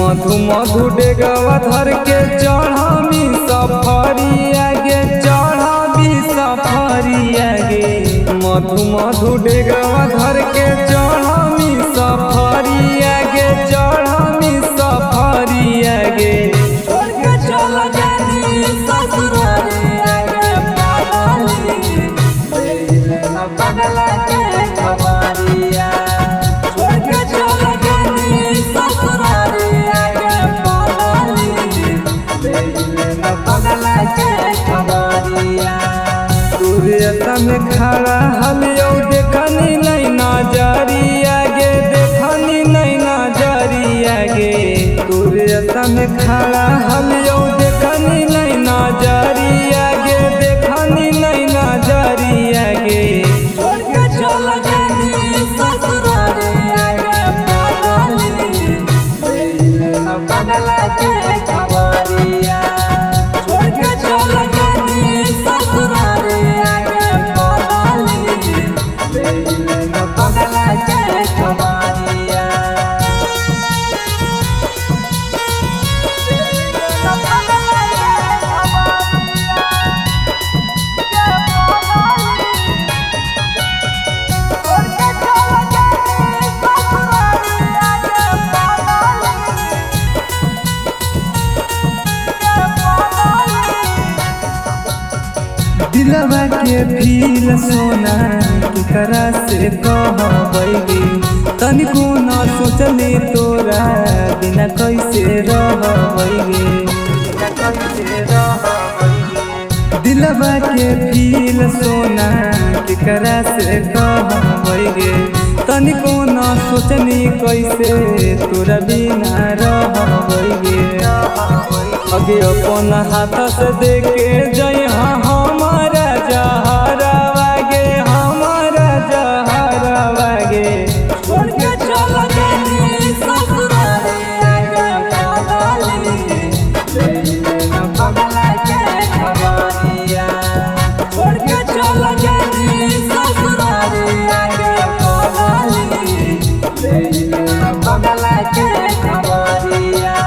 मधु मधु डेगवा धर के चढ़मी सफरी आगे चढ़मी सफरी आगे मधु मधु डेगवा धर के चढ़मी सफरी आगे चढ़मी सफरी आगे चल जानी ससुरारी आगे पागली न पगला के खबरिया छोड़ के चल जानी ससुरारी आगे पागली न पगला के खबरिया सूर्यता में खड़ा हलियो देखनी नहीं नजरी आगे देखनी नहीं नजरी आगे सूर्यता में खड़ा हलियो देखनी नहीं नजरी आगे देखनी नहीं नजरी आगे छोड़ के चल जानी ससुरारी आगे पागली न पगला के खबरिया छोड़ के चल जानी ससुरारी आगे पागली न पगला के खबरिया दिलवा के फील सोना केकरा से कहबैगे तनिको न सोचले तोरा बिना कैसे रहबैगे दिलवा के फील सोना केकरा से कहबैगे तनिको न सोचनी कैसे तोरा बिना रहबैगे अगे अपन हाथ से देके जय हमारा जहरा वागे हमारा जहरा वागे छोड़ के चल जानी ससुरारी आगे पागली न पगला के खबरिया छोड़ के चल जानी ससुरारी आगे पागली न पगला के खबरिया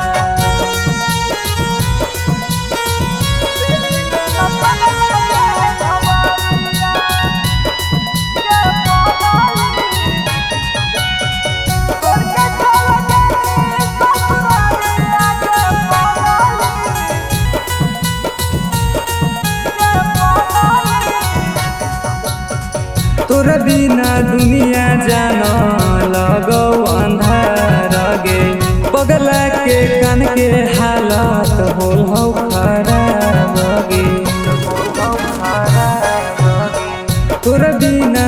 तोरा बिना दुनिया जान लगो अंधार गे पगला के कान के हालत होल हो खराब गे तोरा बिना